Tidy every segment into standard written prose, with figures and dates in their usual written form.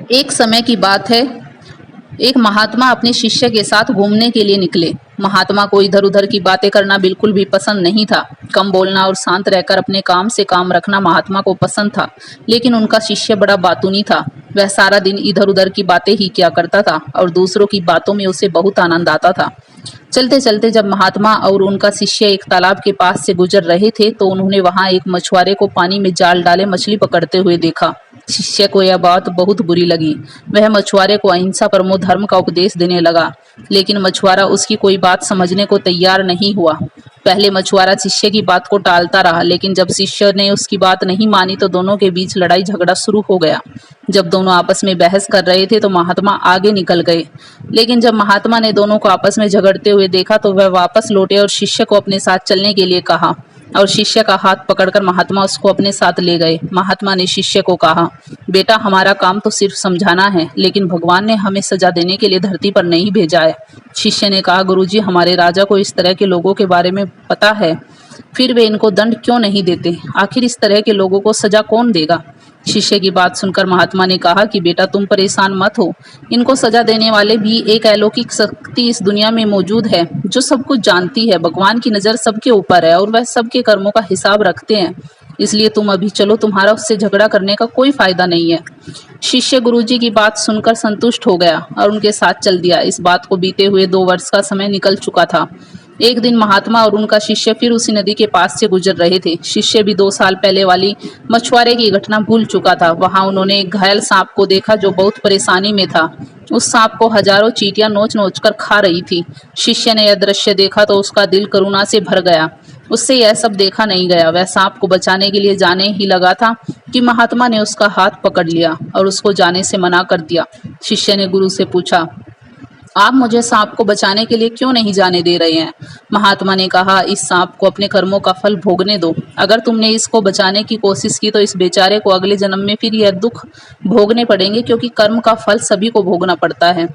एक समय की बात है, एक महात्मा अपने शिष्य के साथ घूमने के लिए निकले। महात्मा को इधर उधर की बातें करना बिल्कुल भी पसंद नहीं था। कम बोलना और शांत रहकर अपने काम से काम रखना महात्मा को पसंद था। लेकिन उनका शिष्य बड़ा बातूनी था। वह सारा दिन इधर उधर की बातें ही किया करता था और दूसरों की बातों में उसे बहुत आनंद आता था। चलते चलते जब महात्मा और उनका शिष्य एक तालाब के पास से गुजर रहे थे तो उन्होंने वहां एक मछुआरे को पानी में जाल डाले मछली पकड़ते हुए देखा। शिष्य को यह बात बहुत बुरी लगी। वह मछुआरे को अहिंसा परमो धर्म का उपदेश देने लगा, लेकिन मछुआरा उसकी कोई बात समझने को तैयार नहीं हुआ। पहले मछुआरा शिष्य की बात को टालता रहा, लेकिन जब शिष्य ने उसकी बात नहीं मानी तो दोनों के बीच लड़ाई झगड़ा शुरू हो गया। जब दोनों आपस में बहस कर रहे थे तो महात्मा आगे निकल गए, लेकिन जब महात्मा ने दोनों को आपस में झगड़ते हुए देखा तो वह वापस लौटे और शिष्य को अपने साथ चलने के लिए कहा और शिष्य का हाथ पकड़कर महात्मा उसको अपने साथ ले गए। महात्मा ने शिष्य को कहा, बेटा, हमारा काम तो सिर्फ समझाना है, लेकिन भगवान ने हमें सजा देने के लिए धरती पर नहीं भेजा है। शिष्य ने कहा, गुरुजी, हमारे राजा को इस तरह के लोगों के बारे में पता है, फिर वे इनको दंड क्यों नहीं देते? आखिर इस तरह के लोगों को सजा कौन देगा? शिष्य की बात सुनकर महात्मा ने कहा कि बेटा, तुम परेशान मत हो। इनको सजा देने वाले भी एक अलौकिक शक्ति इस दुनिया में मौजूद है जो सब कुछ जानती है। भगवान की नजर सबके ऊपर है और वह सबके कर्मों का हिसाब रखते हैं। इसलिए तुम अभी चलो, तुम्हारा उससे झगड़ा करने का कोई फायदा नहीं है। शिष्य गुरुजी की बात सुनकर संतुष्ट हो गया और उनके साथ चल दिया। इस बात को बीते हुए 2 वर्ष का समय निकल चुका था। एक दिन महात्मा और उनका शिष्य फिर उसी नदी के पास से गुजर रहे थे। शिष्य भी 2 साल पहले वाली मछुआरे की घटना भूल चुका था। वहां उन्होंने एक घायल सांप को देखा जो बहुत परेशानी में था। उस सांप को हजारों चींटियां नोच नोच कर खा रही थी। शिष्य ने यह दृश्य देखा तो उसका दिल करुणा से भर गया। उससे यह सब देखा नहीं गया। वह सांप को बचाने के लिए जाने ही लगा था कि महात्मा ने उसका हाथ पकड़ लिया और उसको जाने से मना कर दिया। शिष्य ने गुरु से पूछा, आप मुझे सांप को बचाने के लिए क्यों नहीं जाने दे रहे हैं? महात्मा ने कहा, इस सांप को अपने कर्मों का फल भोगने दो। अगर तुमने इसको बचाने की कोशिश की तो इस बेचारे को अगले जन्म में फिर यह दुख भोगने पड़ेंगे, क्योंकि कर्म का फल सभी को भोगना पड़ता है।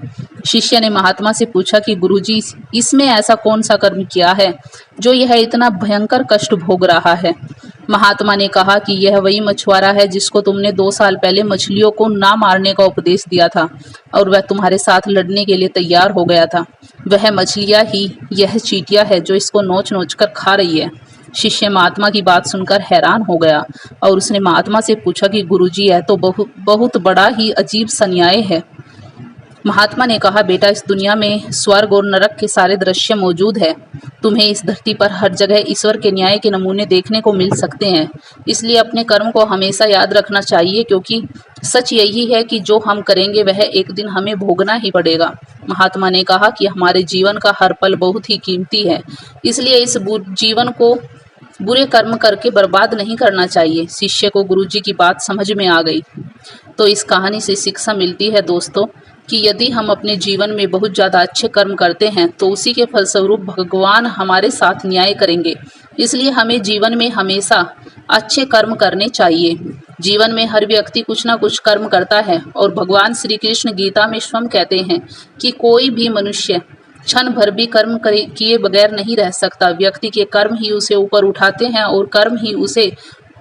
शिष्य ने महात्मा से पूछा कि गुरुजी, इसमें ऐसा कौन सा कर्म किया है जो यह इतना भयंकर कष्ट भोग रहा है? महात्मा ने कहा कि यह वही मछुआरा है जिसको तुमने 2 साल पहले मछलियों को ना मारने का उपदेश दिया था और वह तुम्हारे साथ लड़ने के लिए तैयार हो गया था। वह मछलियां ही यह चींटियां है जो इसको नोच नोच कर खा रही है। शिष्य महात्मा की बात सुनकर हैरान हो गया और उसने महात्मा से पूछा कि गुरुजी, यह तो बहुत बड़ा ही अजीब सा न्याय है। महात्मा ने कहा, बेटा, इस दुनिया में स्वर्ग और नरक के सारे दृश्य मौजूद है। तुम्हें इस धरती पर हर जगह ईश्वर के न्याय के नमूने देखने को मिल सकते हैं। इसलिए अपने कर्म को हमेशा याद रखना चाहिए, क्योंकि सच यही है कि जो हम करेंगे वह एक दिन हमें भोगना ही पड़ेगा। महात्मा ने कहा कि हमारे जीवन का हर पल बहुत ही कीमती है, इसलिए इस जीवन को बुरे कर्म करके बर्बाद नहीं करना चाहिए। शिष्य को गुरुजी की बात समझ में आ गई। तो इस कहानी से शिक्षा मिलती है दोस्तों कि यदि हम अपने जीवन में बहुत ज़्यादा अच्छे कर्म करते हैं तो उसी के फलस्वरूप भगवान हमारे साथ न्याय करेंगे। इसलिए हमें जीवन में हमेशा अच्छे कर्म करने चाहिए। जीवन में हर व्यक्ति कुछ ना कुछ कर्म करता है और भगवान श्री कृष्ण गीता में स्वयं कहते हैं कि कोई भी मनुष्य क्षण भर भी कर्म किए बगैर नहीं रह सकता। व्यक्ति के कर्म ही उसे ऊपर उठाते हैं और कर्म ही उसे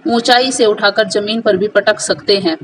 ऊंचाई से उठाकर जमीन पर भी पटक सकते हैं।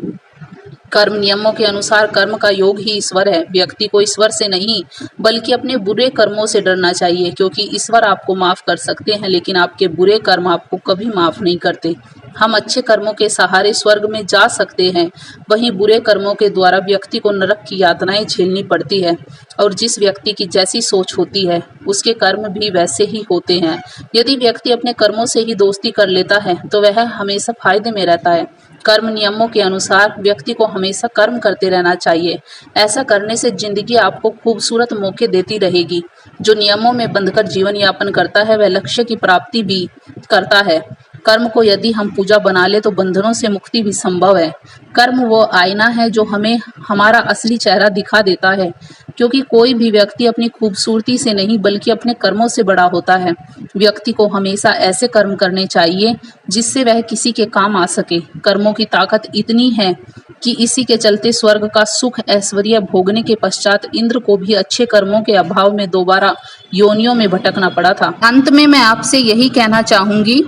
कर्म नियमों के अनुसार कर्म का योग ही ईश्वर है। व्यक्ति को ईश्वर से नहीं बल्कि अपने बुरे कर्मों से डरना चाहिए, क्योंकि ईश्वर आपको माफ कर सकते हैं लेकिन आपके बुरे कर्म आपको कभी माफ नहीं करते। हम अच्छे कर्मों के सहारे स्वर्ग में जा सकते हैं, वहीं बुरे कर्मों के द्वारा व्यक्ति को नरक की यातनाएं झेलनी पड़ती है। और जिस व्यक्ति की जैसी सोच होती है उसके कर्म भी वैसे ही होते हैं। यदि व्यक्ति अपने कर्मों से ही दोस्ती कर लेता है तो वह हमेशा फायदे में रहता है। कर्म नियमों के अनुसार व्यक्ति को हमेशा कर्म करते रहना चाहिए। ऐसा करने से जिंदगी आपको खूबसूरत मौके देती रहेगी। जो नियमों में बंधकर जीवन यापन करता है वह लक्ष्य की प्राप्ति भी करता है। कर्म को यदि हम पूजा बना ले तो बंधनों से मुक्ति भी संभव है। कर्म वो आईना है जो हमें हमारा असली चेहरा दिखा देता है, क्योंकि कोई भी व्यक्ति अपनी खूबसूरती से नहीं बल्कि अपने कर्मों से बड़ा होता है। व्यक्ति को हमेशा ऐसे कर्म करने चाहिए जिससे वह किसी के काम आ सके। कर्मों की ताकत इतनी है कि इसी के चलते स्वर्ग का सुख ऐश्वर्य भोगने के पश्चात इंद्र को भी अच्छे कर्मों के अभाव में दोबारा योनियों में भटकना पड़ा था। अंत में मैं आपसे यही कहना चाहूंगी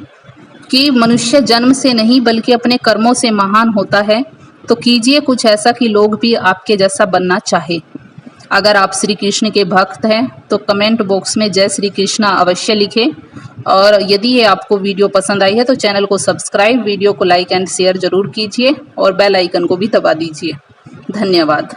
कि मनुष्य जन्म से नहीं बल्कि अपने कर्मों से महान होता है। तो कीजिए कुछ ऐसा कि लोग भी आपके जैसा बनना चाहे। अगर आप श्री कृष्ण के भक्त हैं तो कमेंट बॉक्स में जय श्री कृष्णा अवश्य लिखें। और यदि ये आपको वीडियो पसंद आई है तो चैनल को सब्सक्राइब, वीडियो को लाइक एंड शेयर जरूर कीजिए और बेल आइकन को भी दबा दीजिए। धन्यवाद।